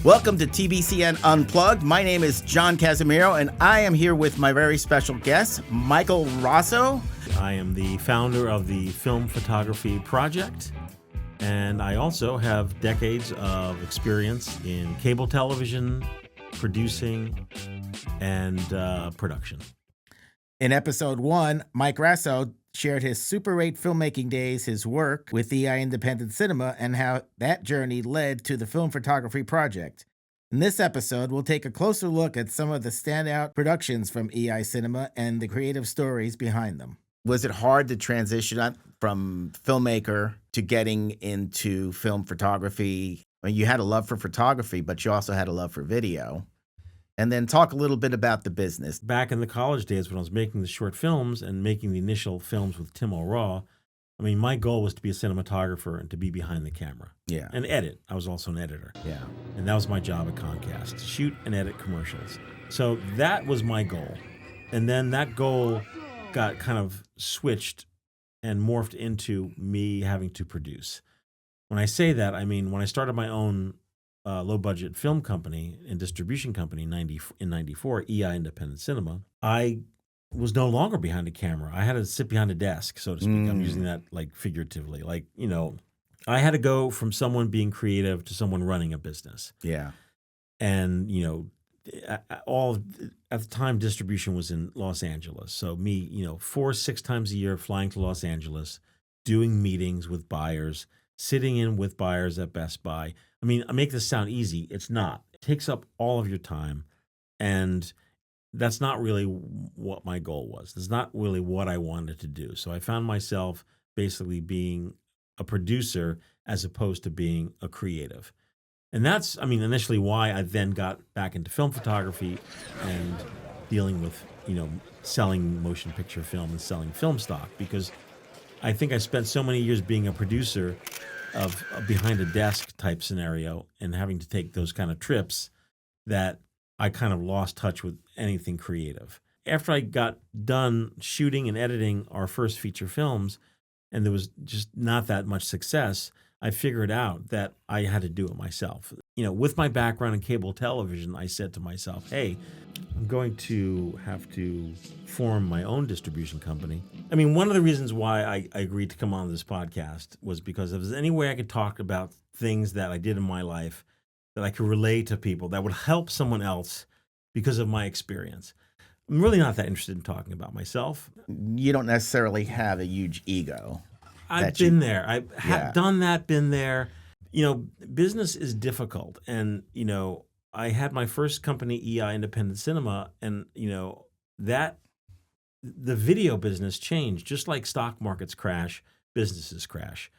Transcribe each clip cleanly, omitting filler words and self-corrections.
Welcome to TBCN Unplugged. My name is John Casimiro, and I am here with my very special guest, Michael Raso. I am the founder of the Film Photography Project, and I also have decades of experience in cable television, producing, and production. In episode 1, Mike Raso shared his Super 8 filmmaking days, his work with EI Independent Cinema, and how that journey led to the Film Photography Project. In this episode, we'll take a closer look at some of the standout productions from EI Cinema and the creative stories behind them. Was it hard to transition from filmmaker to getting into film photography? I mean, you had a love for photography, but you also had a love for video. And then talk a little bit about the business. Back in the college days when I was making the short films and making the initial films with Tim O'Raw, I mean, my goal was to be a cinematographer and to be behind the camera. Yeah. And edit. I was also an editor. Yeah. And that was my job at Comcast, to shoot and edit commercials. So that was my goal. And then that goal got kind of switched and morphed into me having to produce. When I say that, I mean, when I started my own low-budget film company and distribution company in 94, EI Independent Cinema, I was no longer behind a camera. I had to sit behind a desk, so to speak. I'm using that like figuratively. Like, you know, I had to go from someone being creative to someone running a business. Yeah. And, you know, at the time, distribution was in Los Angeles. So me, you know, 4-6 times a year flying to Los Angeles, doing meetings with buyers, sitting in with buyers at Best Buy. I mean, I make this sound easy. It's not. It takes up all of your time. And that's not really what my goal was. That's not really what I wanted to do. So I found myself basically being a producer as opposed to being a creative. And that's, I mean, initially why I then got back into film photography and dealing with, you know, selling motion picture film and selling film stock, because I think I spent so many years being a producer of a behind a desk type scenario and having to take those kind of trips that I kind of lost touch with anything creative. After I got done shooting and editing our first feature films, and there was just not that much success, I figured out that I had to do it myself. You know, with my background in cable television, I said to myself, hey, I'm going to have to form my own distribution company. I mean, one of the reasons why I agreed to come on this podcast was because if there's any way I could talk about things that I did in my life that I could relate to people that would help someone else because of my experience. I'm really not that interested in talking about myself. You don't necessarily have a huge ego. I've been there. I have done that, been there. You know, business is difficult. And, you know, I had my first company, EI Independent Cinema, and, you know, that the video business changed. Just like stock markets crash, businesses crash.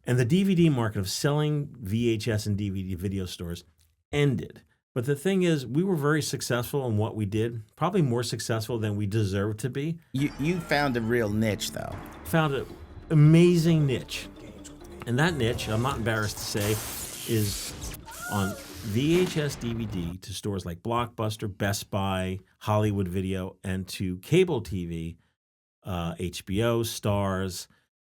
And the DVD market of selling VHS and DVD video stores ended. But the thing is, we were very successful in what we did, probably more successful than we deserved to be. You found a real niche, though. Found an amazing niche. And that niche, I'm not embarrassed to say, is on VHS DVD to stores like Blockbuster, Best Buy, Hollywood Video, and to cable TV, HBO, Stars,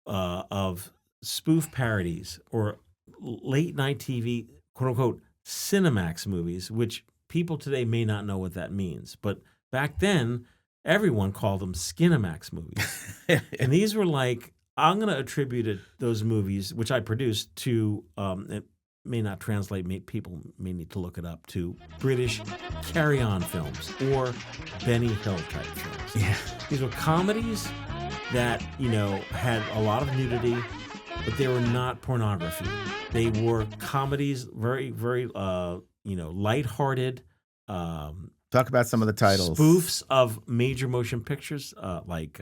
of spoof parodies or late night TV, quote unquote, Cinemax movies, which people today may not know what that means. But back then, everyone called them Skinemax movies. And these were like, I'm going to attribute those movies, which I produced, to, it may not translate, people may need to look it up, to British carry-on films or Benny Hill type films. Yeah. These were comedies that, you know, had a lot of nudity, but they were not pornography. They were comedies, very, very, you know, lighthearted. Talk about some of the titles. Spoofs of major motion pictures, like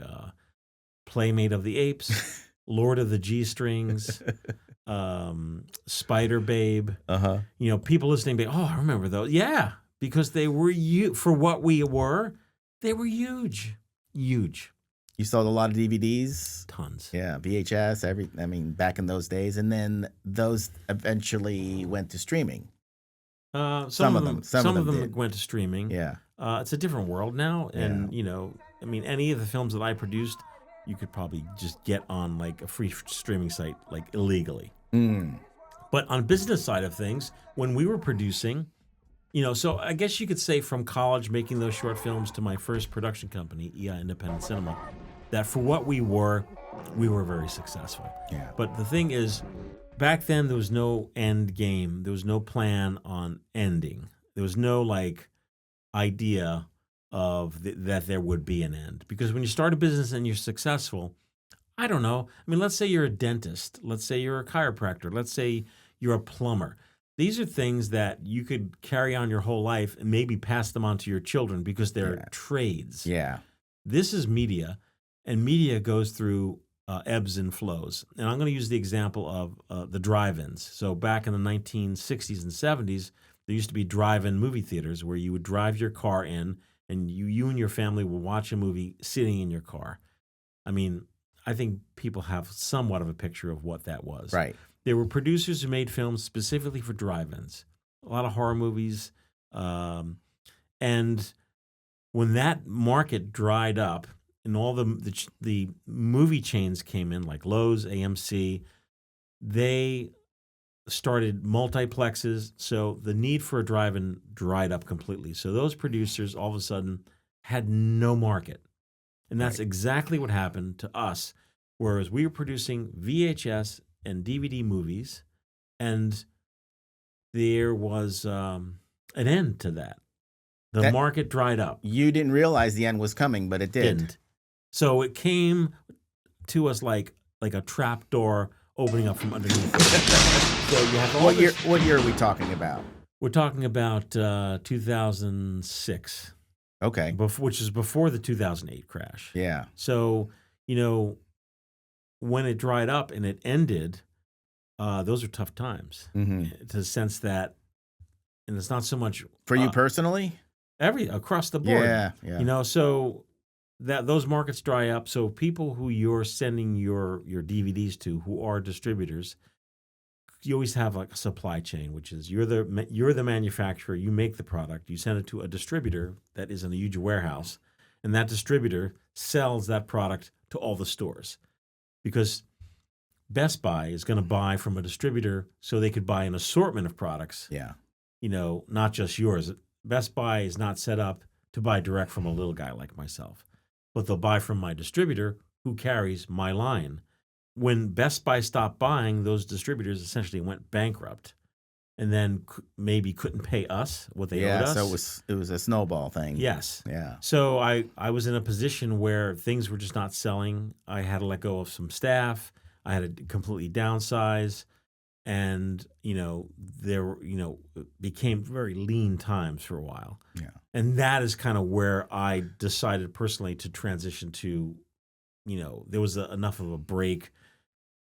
Playmate of the Apes, Lord of the G-Strings, Spider Babe. Uh-huh. You know, people listening, oh, I remember those. Yeah, because they were for what we were, they were huge, huge. You sold a lot of DVDs? Tons. Yeah, VHS, back in those days. And then those eventually went to streaming. Some of them went to streaming. Yeah. It's a different world now. And, you know, I mean, any of the films that I produced, you could probably just get on like a free streaming site, like illegally. But on business side of things, when we were producing, so I guess you could say from college making those short films to my first production company, EI Independent Cinema, that for what we were very successful. Yeah. But the thing is, back then there was no end game. There was no plan on ending. There was no idea of that there would be an end. Because when you start a business and you're successful, I don't know. I mean, let's say you're a dentist. Let's say you're a chiropractor. Let's say you're a plumber. These are things that you could carry on your whole life and maybe pass them on to your children because they're trades. Yeah. This is media, and media goes through ebbs and flows. And I'm going to use the example of the drive-ins. So back in the 1960s and 70s, there used to be drive-in movie theaters where you would drive your car in and you and your family would watch a movie sitting in your car. I mean, I think people have somewhat of a picture of what that was. Right. There were producers who made films specifically for drive-ins, a lot of horror movies. And when that market dried up and all the movie chains came in, like Lowe's, AMC, they started multiplexes. So the need for a drive-in dried up completely. So those producers all of a sudden had no market. And that's exactly what happened to us, whereas we were producing VHS and DVD movies, and there was an end to that. The market dried up. You didn't realize the end was coming, but it did. Didn't. So it came to us like a trap door opening up from underneath. So you have all what year are we talking about? We're talking about 2006. Okay. Which is before the 2008 crash. Yeah. So, when it dried up and it ended, those are tough times. Mm-hmm. To the sense that, and it's not so much for you personally, across the board. Yeah. So that those markets dry up. So people who you're sending your DVDs to, who are distributors, you always have like a supply chain, which is you're the manufacturer, you make the product, you send it to a distributor that is in a huge warehouse, and that distributor sells that product to all the stores. Because Best Buy is going to buy from a distributor so they could buy an assortment of products. Yeah. Not just yours. Best Buy is not set up to buy direct from a little guy like myself, but they'll buy from my distributor who carries my line. When Best Buy stopped buying, those distributors essentially went bankrupt, and then maybe couldn't pay us what they owed us. So it was a snowball thing. Yes. Yeah. So I was in a position where things were just not selling. I had to let go of some staff. I had to completely downsize, and it became very lean times for a while. Yeah. And that is kind of where I decided personally to transition to. There was enough of a break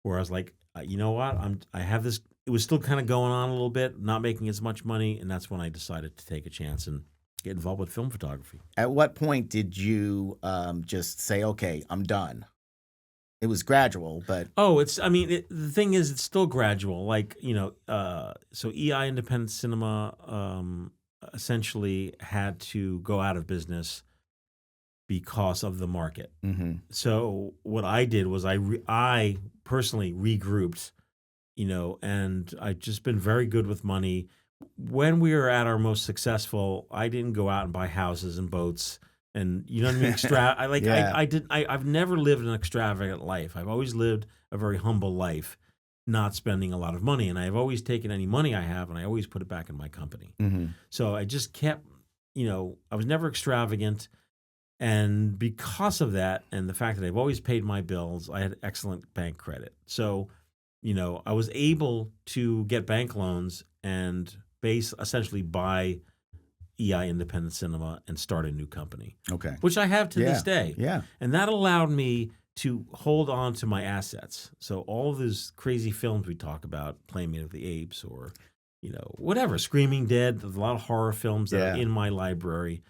where I was like, you know what? I have this. It was still kind of going on a little bit, not making as much money, and that's when I decided to take a chance and get involved with film photography. At what point did you just say, "Okay, I'm done"? It was gradual, but the thing is, it's still gradual. So EI Independent Cinema essentially had to go out of business because of the market. Mm-hmm. So what I did was I personally regrouped, and I've just been very good with money. When we were at our most successful, I didn't go out and buy houses and boats, and you know what I mean. I've never lived an extravagant life. I've always lived a very humble life, not spending a lot of money, and I've always taken any money I have and I always put it back in my company. Mm-hmm. So I just kept, I was never extravagant. And because of that, and the fact that I've always paid my bills, I had excellent bank credit. So, I was able to get bank loans and essentially buy EI Independent Cinema and start a new company. Okay. Which I have to this day. Yeah. And that allowed me to hold on to my assets. So all of those crazy films we talk about, Playmate of the Apes or, whatever, Screaming Dead, there's a lot of horror films that are in my library.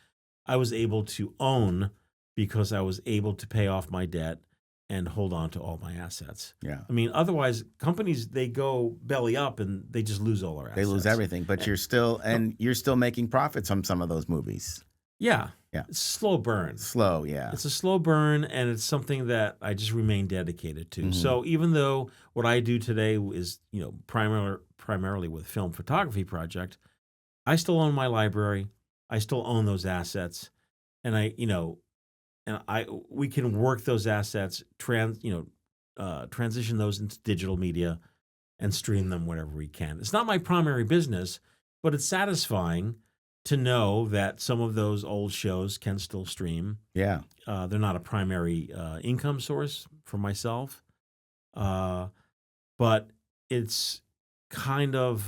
I was able to own because I was able to pay off my debt and hold on to all my assets. Yeah. I mean, otherwise, companies, they go belly up and they just lose all their assets. They lose everything, but you're still making profits from some of those movies. Yeah. Yeah. It's a slow burn. Slow, yeah. It's a slow burn, and it's something that I just remain dedicated to. Mhm. So even though what I do today is, primarily with film photography project, I still own my library. I still own those assets, and we can work those assets, transition those into digital media and stream them whenever we can. It's not my primary business, but it's satisfying to know that some of those old shows can still stream. Yeah. They're not a primary income source for myself, but it's kind of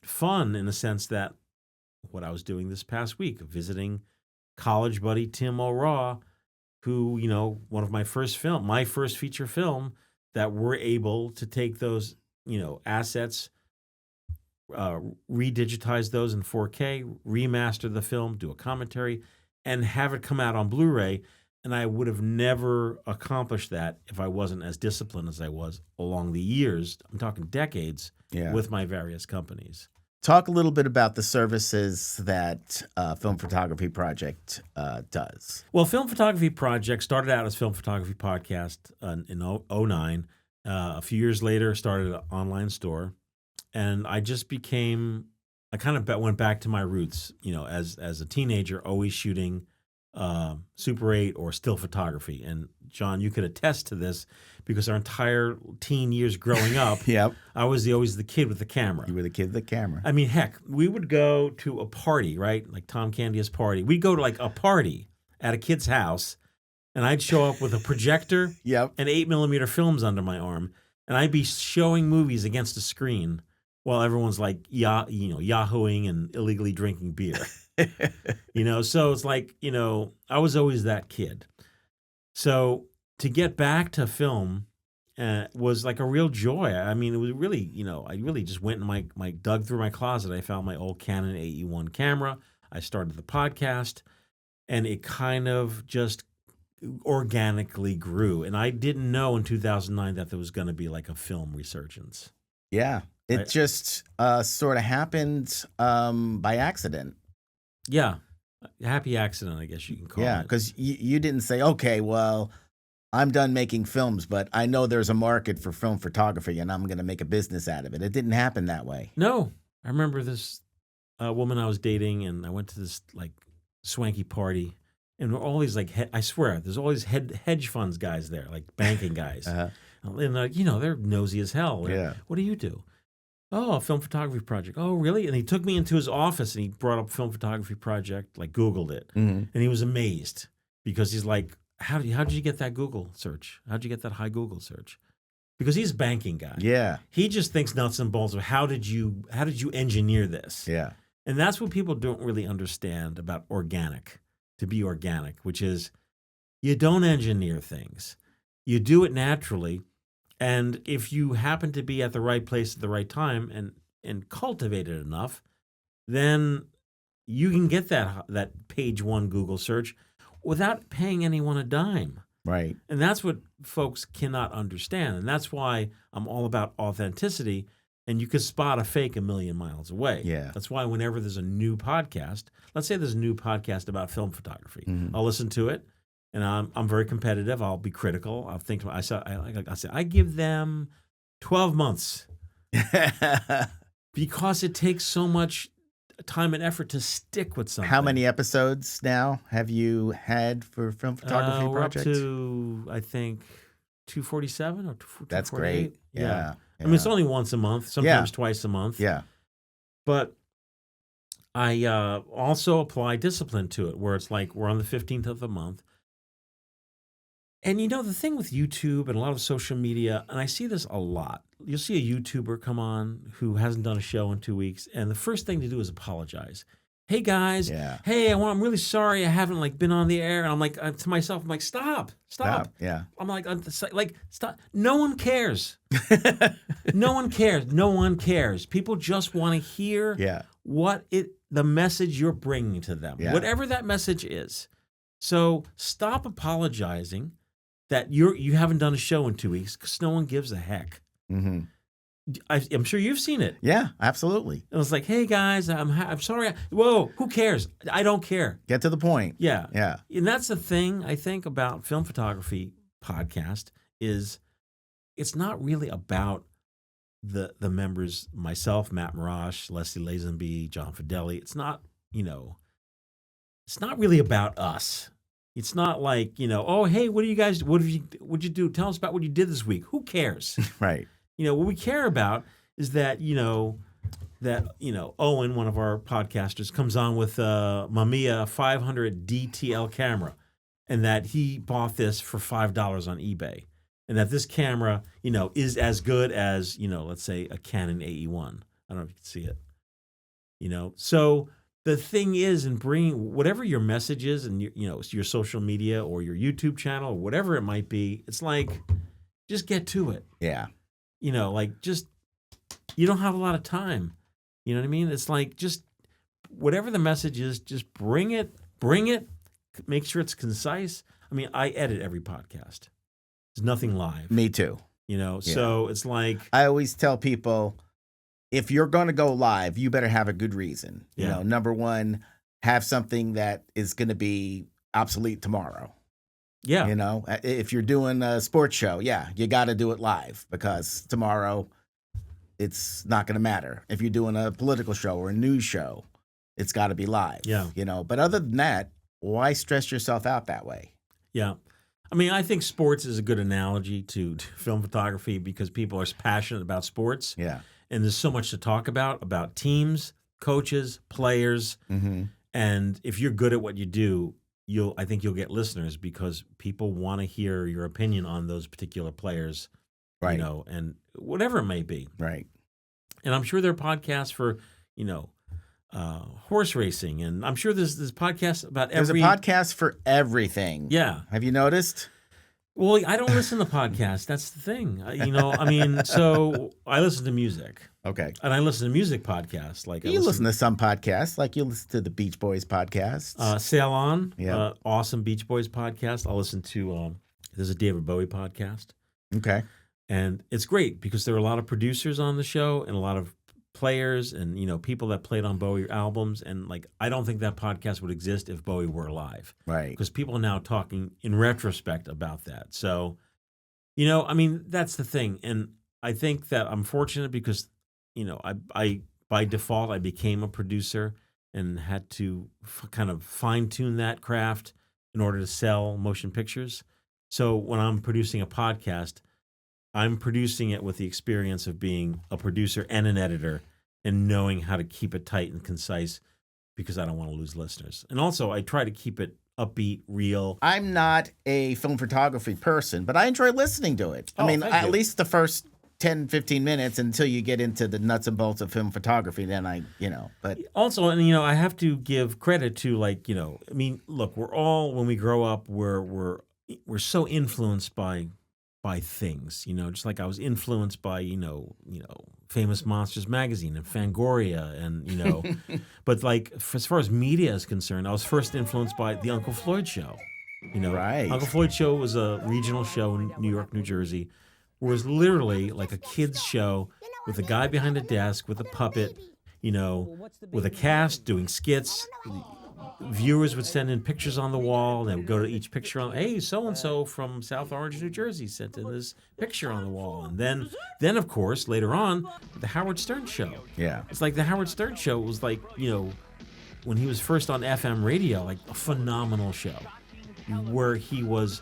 fun in the sense that what I was doing this past week, visiting college buddy Tim O'Raw, who, one of my first feature film, that we're able to take those, assets, uh, redigitize those in 4K, remaster the film, do a commentary, and have it come out on Blu-ray. And I would have never accomplished that if I wasn't as disciplined as I was along the years. I'm talking decades with my various companies. Talk a little bit about the services that Film Photography Project does. Well, Film Photography Project started out as Film Photography Podcast in 2009. A few years later, started an online store. And I just I kind of went back to my roots, as a teenager, always shooting Super 8 or still photography. And John, you could attest to this because our entire teen years growing up, Yep. I was always the kid with the camera. You were the kid with the camera. I mean, heck, we would go to a party, right? Like Tom Candia's party. We'd go to like a party at a kid's house, and I'd show up with a projector Yep. and 8mm films under my arm, and I'd be showing movies against a screen while everyone's like, yahooing and illegally drinking beer. So it's like, I was always that kid. So to get back to film was like a real joy. I mean, it was really, I really just went and dug through my closet. I found my old Canon AE1 camera. I started the podcast, and it kind of just organically grew. And I didn't know in 2009 that there was going to be like a film resurgence. Yeah. It just sort of happened by accident. Yeah. Happy accident, I guess you can call it. Yeah, because you didn't say, okay, well, I'm done making films, but I know there's a market for film photography, and I'm going to make a business out of it. It didn't happen that way. No. I remember this woman I was dating, and I went to this like swanky party, and all these I swear, there's all these hedge funds guys there, like banking guys. And they're nosy as hell. Yeah. What do you do? Oh, a film photography project. Oh, really? And he took me into his office and he brought up film photography project, like Googled it. Mm-hmm. And he was amazed because he's like, how did you get that Google search? How'd you get that high Google search? Because he's a banking guy. Yeah. He just thinks nuts and bolts of how did you engineer this? Yeah. And that's what people don't really understand about to be organic, which is you don't engineer things. You do it naturally. And if you happen to be at the right place at the right time and cultivate it enough, then you can get that page one Google search without paying anyone a dime. Right. And that's what folks cannot understand. And that's why I'm all about authenticity. And you can spot a fake a million miles away. Yeah. That's why whenever there's a new podcast, let's say there's a new podcast about film photography, I'll listen to it. And I'm very competitive. I'll be critical. I'll think to myself, I give them 12 months because it takes so much time and effort to stick with something. How many episodes now have you had for Film Photography Project? We're up to, I think, 247 or 248. That's great. Yeah. I mean, it's only once a month, sometimes twice a month. Yeah. But I also apply discipline to it, where it's like we're on the 15th of the month. And the thing with YouTube and a lot of social media, and I see this a lot, you'll see a YouTuber come on who hasn't done a show in 2 weeks, and the first thing to do is apologize. Hey guys, hey, I'm really sorry I haven't been on the air. And I'm like to myself, I'm like, stop. Yeah. I'm like stop. No one cares. No one cares. People just want to hear the message you're bringing to them, whatever that message is. So stop apologizing that you haven't done a show in 2 weeks because no one gives a heck. Mm-hmm. I'm sure you've seen it. Yeah, absolutely. It was like, hey guys, I'm sorry. Whoa, who cares? I don't care. Get to the point. Yeah. Yeah. And that's the thing I think about film photography podcast is it's not really about the members, myself, Matt Marash, Leslie Lazenby, John Fideli. It's not, it's not really about us. It's not like, oh, hey, what what'd you do? Tell us about what you did this week. Who cares? Right. What we care about is that, Owen, one of our podcasters, comes on with a Mamiya 500 DTL camera, and that he bought this for $5 on eBay, and that this camera, is as good as, let's say a Canon AE1. I don't know if you can see it. So the thing is, in bringing whatever your message is, and your social media or your YouTube channel or whatever it might be, it's like, just get to it. Yeah. Just, you don't have a lot of time. You know what I mean? It's like, just whatever the message is, just bring it, make sure it's concise. I mean, I edit every podcast. There's nothing live. Me too. So it's like, I always tell people, if you're going to go live, you better have a good reason. Yeah. Number one, have something that is going to be obsolete tomorrow. yeah, If you're doing a sports show, you got to do it live because tomorrow it's not going to matter. If you're doing a political show or a news show, it's got to be live. Yeah. But other than that, why stress yourself out that way? yeah. I mean, I think sports is a good analogy to film photography because people are passionate about sports. Yeah. And there's so much to talk about teams, coaches, players. Mm-hmm. And if you're good at what you do, I think you'll get listeners because people want to hear your opinion on those particular players, Right. And whatever it may be. Right. And I'm sure there are podcasts for, horse racing, and I'm sure there's podcasts about There's every. a podcast for everything. Yeah. Have you noticed? Well, I don't listen to podcasts. That's the thing. So I listen to music. Okay. And I listen to music podcasts. Like You listen to some podcasts, like you listen to the Beach Boys podcasts. Sail On, Yeah. awesome Beach Boys podcast. I'll listen to, there's a David Bowie podcast. Okay. And it's great because there are a lot of producers on the show and a lot of players and, people that played on Bowie albums. And I don't think that podcast would exist if Bowie were alive. Right. Because people are now talking in retrospect about that. So, that's the thing. And I think that I'm fortunate because, I by default, I became a producer and had to kind of fine tune that craft in order to sell motion pictures. So when I'm producing a podcast, I'm producing it with the experience of being a producer and an editor and knowing how to keep it tight and concise because I don't want to lose listeners. And also, I try to keep it upbeat, real. I'm not a film photography person, but I enjoy listening to it. Oh, I mean, thank at you. least the first 10, 15 minutes until you get into the nuts and bolts of film photography, then but Also, and I have to give credit to look, we're all, when we grow up, we're so influenced by things, just like I was influenced by, Famous Monsters magazine and Fangoria and, but as far as media is concerned, I was first influenced by the Uncle Floyd show. Right. Uncle Floyd show was a regional show in New York, New Jersey, where it was literally like a kid's show with a guy behind a desk with a puppet, with a cast doing skits. Viewers would send in pictures on the wall. They would go to each picture on, hey, so-and-so from South Orange, New Jersey sent in this picture on the wall. And then of course, later on, the Howard Stern show. Yeah. It's like the Howard Stern show was like, when he was first on FM radio, like a phenomenal show where he was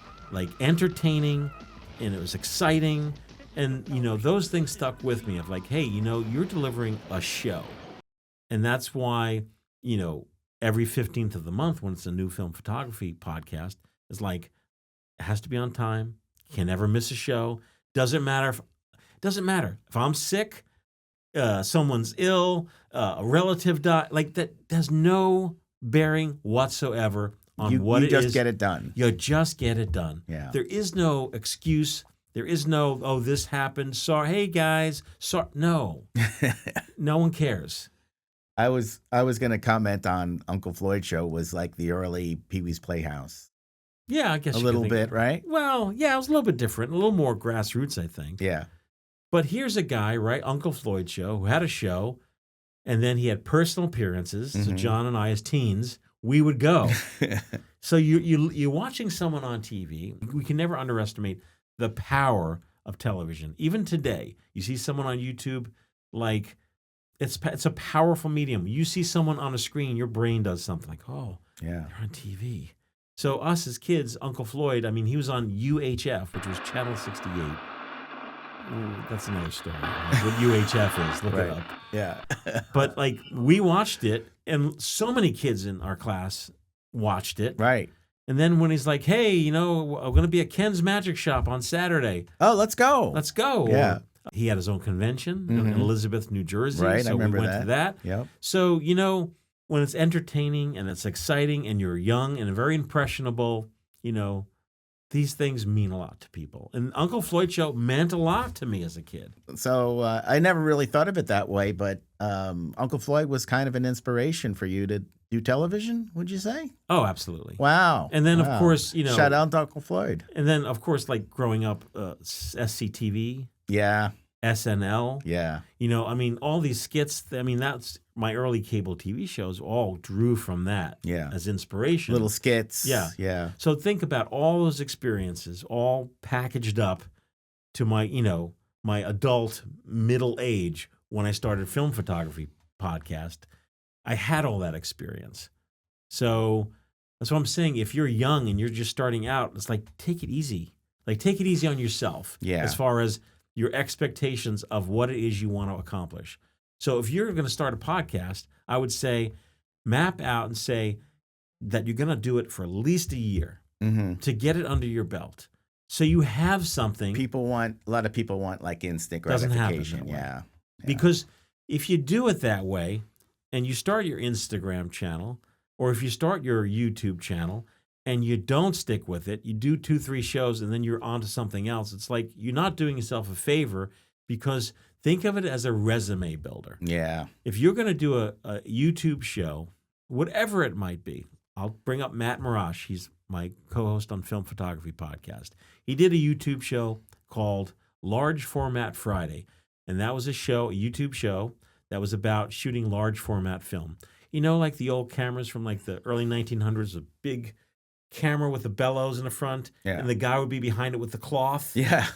entertaining and it was exciting. And, those things stuck with me of hey, you're delivering a show. And that's why, every 15th of the month when it's a new film photography podcast, it's it has to be on time. Can never miss a show. Doesn't matter if I'm sick, someone's ill, a relative died. That has no bearing whatsoever on what it is. You just get it done. You just get it done. Yeah. There is no excuse. There is no, oh, this happened. Sorry, hey guys. Sorry. No. No one cares. I was going to comment on Uncle Floyd show was like the early Pee-wee's Playhouse. Yeah, I guess A you little could bit, right? Well, yeah, it was a little bit different, a little more grassroots, I think. Yeah. But here's a guy, right? Uncle Floyd Show, who had a show, and then he had personal appearances. So John and I, as teens, we would go. So you're watching someone on TV. We can never underestimate the power of television. Even today, you see someone on YouTube, like it's a powerful medium. You see someone on a screen, your brain does something like, oh, Yeah. they're on TV. So us as kids, Uncle Floyd, I mean, he was on UHF, which was Channel 68. Ooh, that's another story. What UHF is, look it up. Yeah. But like we watched it, and so many kids in our class watched it. Right. And then when he's like, hey, you know, we're going to be at Ken's Magic Shop on Saturday. Oh, let's go. Let's go. Yeah. Or he had his own convention in Elizabeth, New Jersey. Right, So I remember we went to that. Yep. So, you know, when it's entertaining and it's exciting and you're young and very impressionable, you know, these things mean a lot to people. And Uncle Floyd Show meant a lot to me as a kid. So I never really thought of it that way, but Uncle Floyd was kind of an inspiration for you to do television, would you say? Oh, absolutely. Wow. And then, Wow. of course, you know. Shout out to Uncle Floyd. And then, of course, like growing up, SCTV, Yeah. SNL. Yeah. You know, I mean, all these skits, I mean, that's my early cable TV shows all drew from that Yeah. as inspiration. Little skits. Yeah. Yeah. So think about all those experiences all packaged up to my, you know, my adult middle age when I started Film Photography Podcast. I had all that experience. So that's what I'm saying. If you're young and you're just starting out, it's like, take it easy. Like, take it easy on yourself. Yeah. As far as your expectations of what it is you want to accomplish. So if you're going to start a podcast, I would say map out and say that you're going to do it for at least a year to get it under your belt. So you have something. A lot of people want like instant Doesn't happen gratification. that way. Yeah. Because if you do it that way and you start your Instagram channel or if you start your YouTube channel and you don't stick with it, you do 2-3 shows and then you're on to something else. It's like you're not doing yourself a favor because think of it as a resume builder. Yeah. If you're going to do a YouTube show, whatever it might be, I'll bring up Matt Marash. He's my co-host on Film Photography Podcast. He did a YouTube show called Large Format Friday. And that was a YouTube show that was about shooting large format film. You know, like the old cameras from like the early 1900s, a big camera with the bellows in the front, and the guy would be behind it with the cloth. Yeah.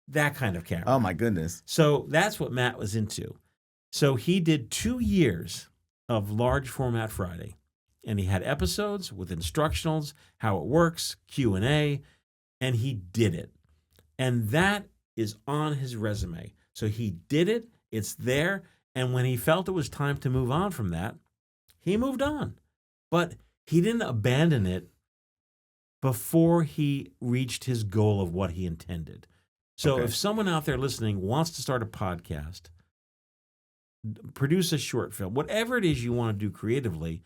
That kind of camera. Oh, my goodness. So that's what Matt was into. So he did 2 years of Large Format Friday. And he had episodes with instructionals, how it works, Q&A, and he did it. And that is on his resume. So he did it, it's there, and when he felt it was time to move on from that, he moved on. But he didn't abandon it before he reached his goal of what he intended. So if someone out there listening wants to start a podcast, produce a short film, whatever it is you want to do creatively,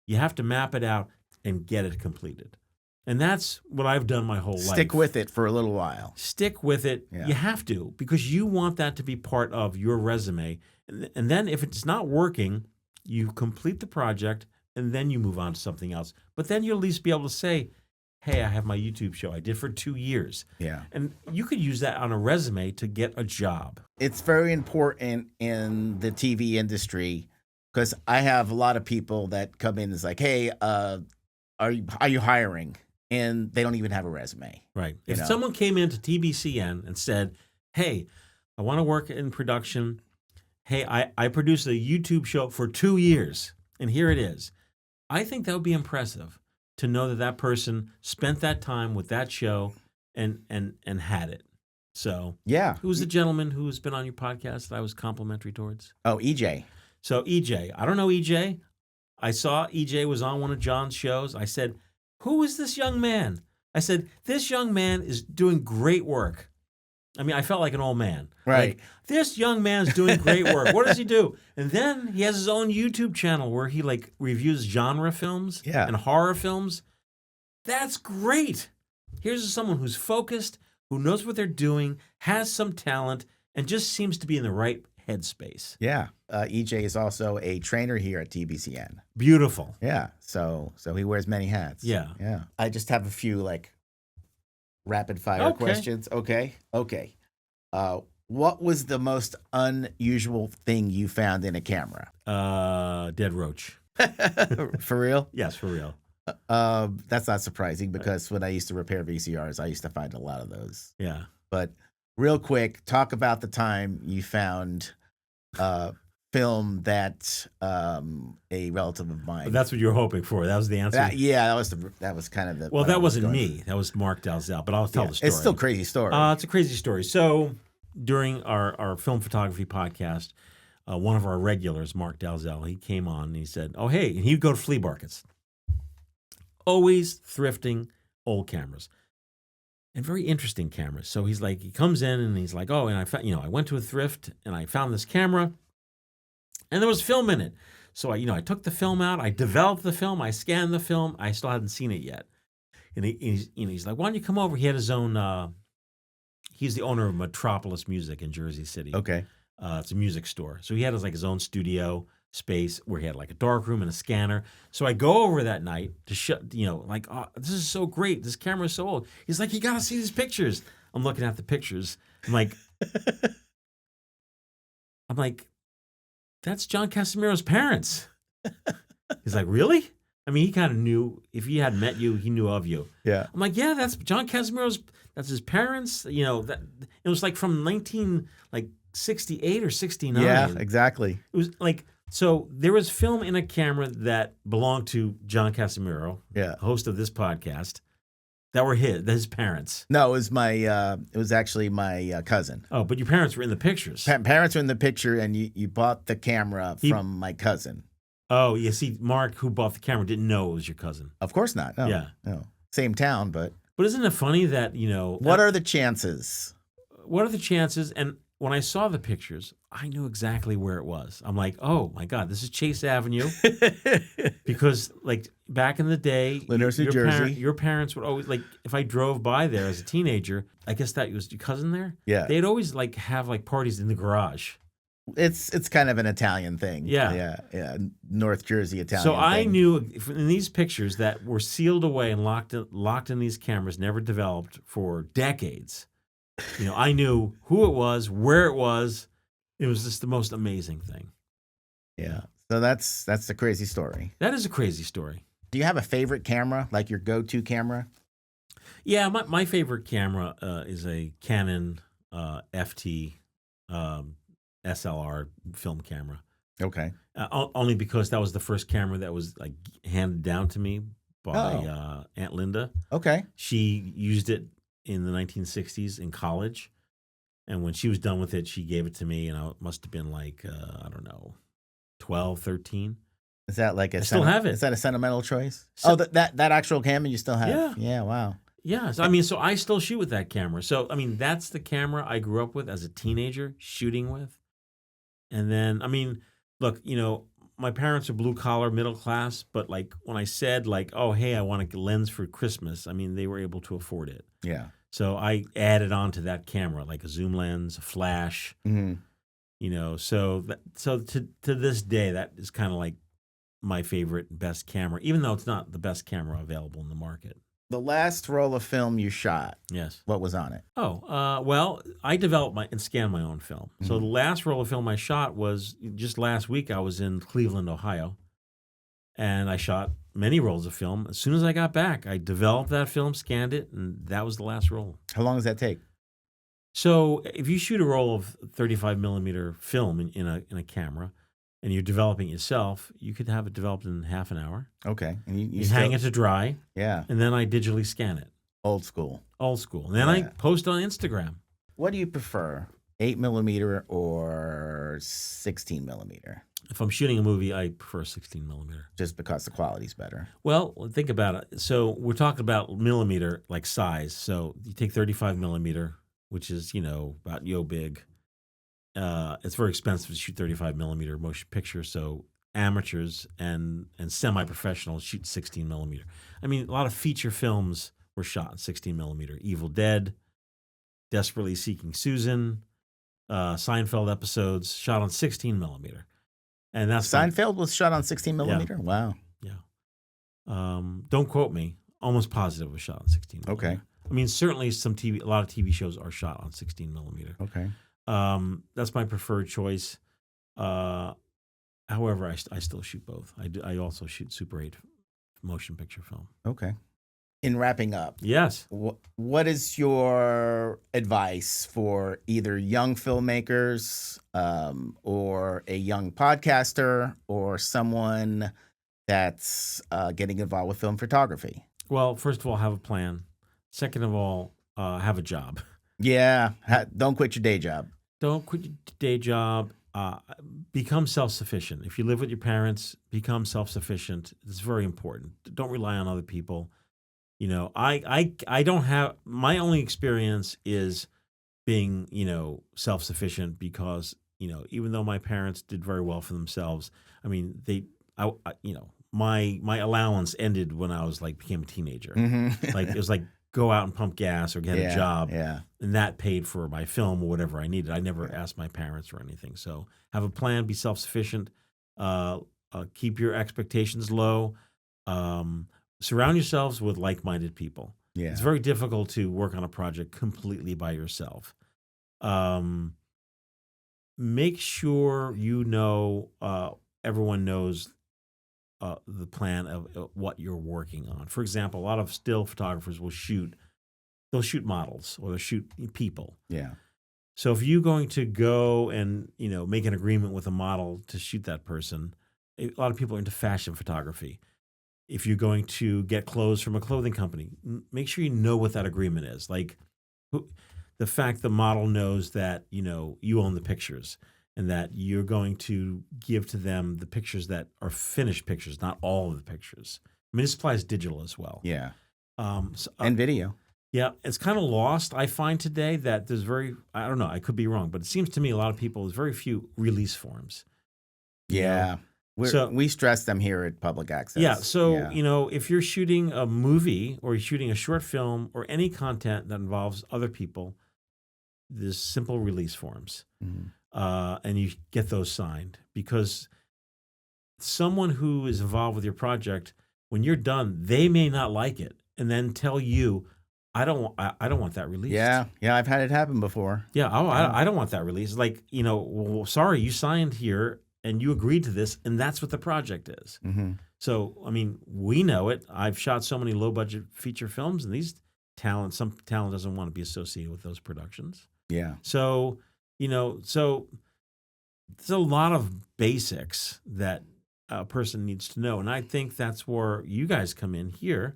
you have to map it out and get it completed. And that's what I've done my whole life. Stick with it for a little while. Stick with it. Yeah. You have to, because you want that to be part of your resume. And then if it's not working, you complete the project and then you move on to something else. But then you'll at least be able to say, hey, I have my YouTube show I did for 2 years. Yeah. And you could use that on a resume to get a job. It's very important in the TV industry because I have a lot of people that come in and it's like, hey, are you hiring? And they don't even have a resume. Right. You If know? someone came into TBCN and said, hey, I want to work in production. Hey, I produced a YouTube show for 2 years, and here it is. I think that would be impressive to know that that person spent that time with that show and had it. So Yeah. who's the gentleman who's been on your podcast that I was complimentary towards? Oh, EJ. So EJ, I don't know EJ. I saw EJ was on one of John's shows. I said, who is this young man? I said, this young man is doing great work. I mean, I felt like an old man. Right. Like, this young man's doing great work. What does he do? And then he has his own YouTube channel where he like reviews genre films and horror films. That's great. Here's someone who's focused, who knows what they're doing, has some talent, and just seems to be in the right headspace. Yeah. EJ is also a trainer here at TBCN. Beautiful. Yeah. So he wears many hats. Yeah. Yeah. I just have a few like rapid fire questions. Okay. What was the most unusual thing you found in a camera? Dead roach. For real? Yes, for real. That's not surprising because when I used to repair VCRs, I used to find a lot of those. Yeah. But real quick, talk about the time you found film that a relative of mine. But that's what you were hoping for. That was the answer. That was kind of the. Well, what I that was wasn't going me. for. That was Mark Dalzell. But I'll tell the story. It's still a crazy story. It's a crazy story. So during our film photography podcast, one of our regulars, Mark Dalzell, he came on and he said, "Oh, hey," and he'd go to flea markets, always thrifting old cameras. And very interesting cameras. So he's like, he comes in and he's like, "Oh, and I went to a thrift and I found this camera, and there was film in it. So I took the film out, I developed the film, I scanned the film. I still hadn't seen it yet." And he's like, "Why don't you come over?" He had his own. He's the owner of Metropolis Music in Jersey City. Okay. It's a music store. So he had his own studio space where he had like a dark room and a scanner. So I go over that night to "Oh, this is so great. This camera is so old." He's like, "You got to see these pictures." I'm looking at the pictures. I'm like, "That's John Casimiro's parents." He's like, "Really?" I mean, he kind of knew. If he had met you, he knew of you. Yeah. I'm like, "Yeah, that's John Casimiro's. That's his parents." That it was like from 1968 or 69. Yeah, exactly. It was like, so there was film in a camera that belonged to John Casimiro, Yeah. host of this podcast, that were his parents. No, it was it was actually my cousin. Oh, but your parents were in the pictures. Parents were in the picture, and you bought the camera from my cousin. Oh, you see, Mark, who bought the camera, didn't know it was your cousin. Of course not. No, Yeah. no, same town, but But isn't it funny that, what are the chances? What are the chances? And when I saw the pictures, I knew exactly where it was. I'm like, "Oh my God, this is Chase Avenue." Because back in the day, Lyndhurst, New Jersey. Your parents would always, if I drove by there as a teenager, I guess that was your cousin there. Yeah. They'd always have parties in the garage. It's kind of an Italian thing. Yeah. North Jersey Italian. So I thing. knew in these pictures that were sealed away and locked in these cameras, never developed for decades. I knew who it was, where it was. It was just the most amazing thing. Yeah. So that's the crazy story. That is a crazy story. Do you have a favorite camera, like your go-to camera? Yeah, my favorite camera is a Canon FT SLR film camera. Okay. Only because that was the first camera that was handed down to me by Aunt Linda. Okay. She used it in the 1960s in college, and when she was done with it, she gave it to me, and I must have been I don't know, 12, 13. Is that I still have it. Is that a sentimental choice? That actual camera you still have? Yeah. Yeah. Wow. Yeah. So, so I still shoot with that camera. So, that's the camera I grew up with as a teenager, shooting with. And then, look, my parents are blue collar, middle class, but when I said "Oh, hey, I want a lens for Christmas," they were able to afford it. Yeah. So I added on to that camera, a zoom lens, a flash, Mm-hmm. So to this day, that is kind of my favorite, best camera, even though it's not the best camera available in the market. The last roll of film you shot. Yes. What was on it? Oh, well, I developed and scanned my own film. Mm-hmm. So the last roll of film I shot was just last week. I was in Cleveland, Ohio, and I shot many rolls of film. As soon as I got back, I developed that film, scanned it, and that was the last roll. How long does that take? So if you shoot a roll of 35 millimeter film in a camera, and you're developing it yourself, you could have it developed in half an hour. Okay. And you hang it to dry. Yeah. And then I digitally scan it. Old school. And then I post on Instagram. What do you prefer, 8 millimeter or 16 millimeter? If I'm shooting a movie, I prefer 16 millimeter. Just because the quality's better. Well, think about it. So we're talking about millimeter, size. So you take 35 millimeter, which is, about big. It's very expensive to shoot 35 millimeter motion picture. So amateurs and semi-professionals shoot 16 millimeter. A lot of feature films were shot in 16 millimeter. Evil Dead, Desperately Seeking Susan, Seinfeld episodes shot on 16 millimeter. And that's Seinfeld was shot on 16 millimeter? Yeah. Wow. Yeah. Don't quote me. Almost positive it was shot on 16 millimeter. Okay. Certainly a lot of TV shows are shot on 16 millimeter. Okay. That's my preferred choice. However, I still shoot both. I also shoot Super 8 motion picture film. Okay. In wrapping up, Yes. what is your advice for either young filmmakers, or a young podcaster, or someone that's getting involved with film photography? Well, first of all, have a plan. Second of all, have a job. Yeah, don't quit your day job. Don't quit your day job. Become self-sufficient. If you live with your parents, become self-sufficient. It's very important. Don't rely on other people. You know, I don't have, my only experience is being, self-sufficient because, even though my parents did very well for themselves, I mean, my allowance ended when I was became a teenager. It was like go out and pump gas or get a job. Yeah. And that paid for my film or whatever I needed. I never asked my parents for anything. So have a plan, be self-sufficient, keep your expectations low. Surround yourselves with like-minded people. Yeah. It's very difficult to work on a project completely by yourself. Make sure everyone knows the plan of what you're working on. For example, a lot of still photographers they'll shoot models or they'll shoot people. Yeah. So if you're going to go and, make an agreement with a model to shoot that person, a lot of people are into fashion photography. If you're going to get clothes from a clothing company, make sure you know what that agreement is. The fact the model knows that, you own the pictures and that you're going to give to them the pictures that are finished pictures, not all of the pictures. I mean, this applies digital as well. Yeah. And video. Yeah, it's kind of lost. I find today that there's I don't know, I could be wrong, but it seems to me a lot of people, there's very few release forms. Yeah. We stress them here at Public Access. Yeah. So, if you're shooting a movie or you're shooting a short film or any content that involves other people, there's simple release forms. And you get those signed because someone who is involved with your project, when you're done, they may not like it and then tell you, I don't want that released. Yeah. Yeah. I've had it happen before. Yeah. I don't want that released. Well, sorry, you signed here and you agreed to this, and that's what the project is. So, I mean, we know it. I've shot so many low-budget feature films, and some talent doesn't want to be associated with those productions. Yeah. So, so there's a lot of basics that a person needs to know, and I think that's where you guys come in here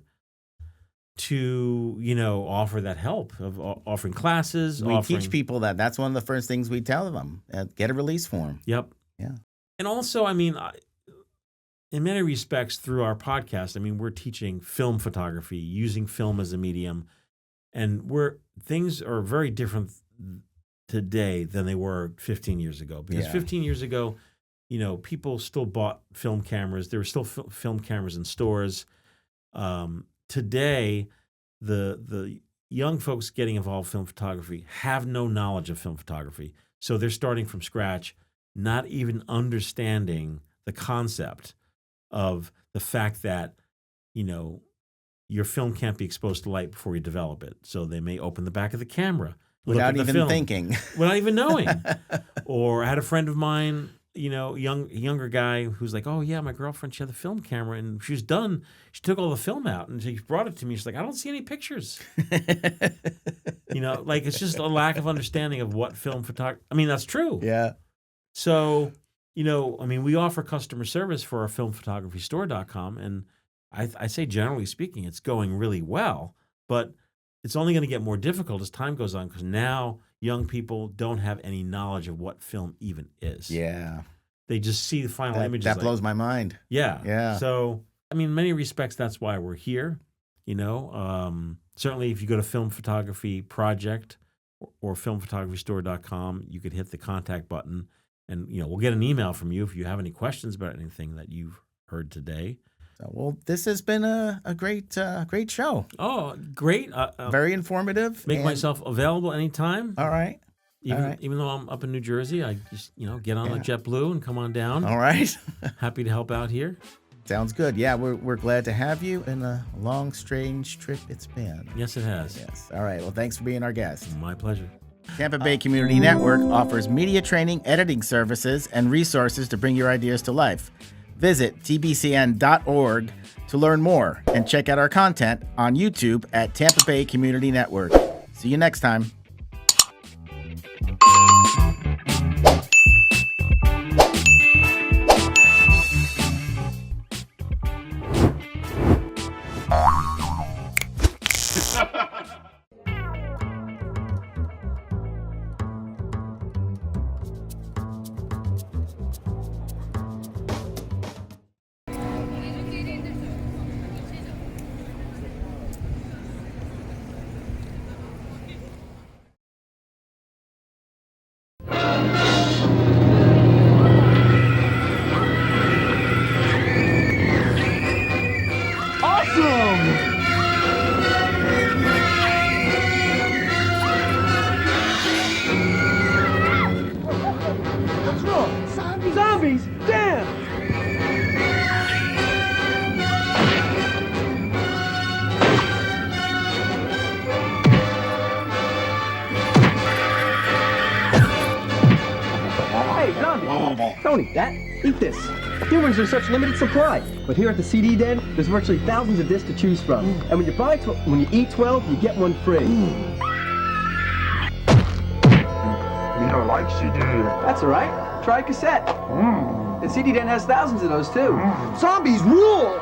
to, offer that help of offering classes. We teach people that's one of the first things we tell them. Get a release form. Yep. Yeah. And also, I mean, in many respects, through our podcast, I mean, we're teaching film photography, using film as a medium, and things are very different today than they were 15 years ago. Because 15 years ago, people still bought film cameras. There were still film cameras in stores. Today, the young folks getting involved in film photography have no knowledge of film photography, so they're starting from scratch, not even understanding the concept of the fact that, your film can't be exposed to light before you develop it. So they may open the back of the camera without even thinking, without even knowing. Or I had a friend of mine, younger guy who's like, oh yeah, my girlfriend, she had the film camera and she was done. She took all the film out and she brought it to me. She's like, I don't see any pictures. It's just a lack of understanding of what film photography. I mean, that's true. Yeah. So, we offer customer service for our filmphotographystore.com, and I say, generally speaking, it's going really well, but it's only going to get more difficult as time goes on because now young people don't have any knowledge of what film even is. Yeah. They just see the final images. That blows my mind. Yeah. Yeah. So, in many respects, that's why we're here. Certainly if you go to Film Photography Project or filmphotographystore.com, you could hit the contact button. And, we'll get an email from you if you have any questions about anything that you've heard today. Well, this has been a great show. Oh, great. Very informative. Make myself available anytime. All right. Even though I'm up in New Jersey, I just, get on a JetBlue and come on down. All right. Happy to help out here. Sounds good. Yeah, we're glad to have you, and a long, strange trip it's been. Yes, it has. Yes. All right. Well, thanks for being our guest. My pleasure. Tampa Bay Community Network offers media training, editing services, and resources to bring your ideas to life. Visit tbcn.org to learn more and check out our content on YouTube at Tampa Bay Community Network. See you next time. Zombies! Damn! Hey, zombie! Don't eat that. Eat this. Humans are such limited supply, but here at the CD Den, there's virtually thousands of discs to choose from. And when you eat 12, you get one free. You don't like CD. That's all right. Try a cassette. And CD Den has thousands of those too. Zombies rule!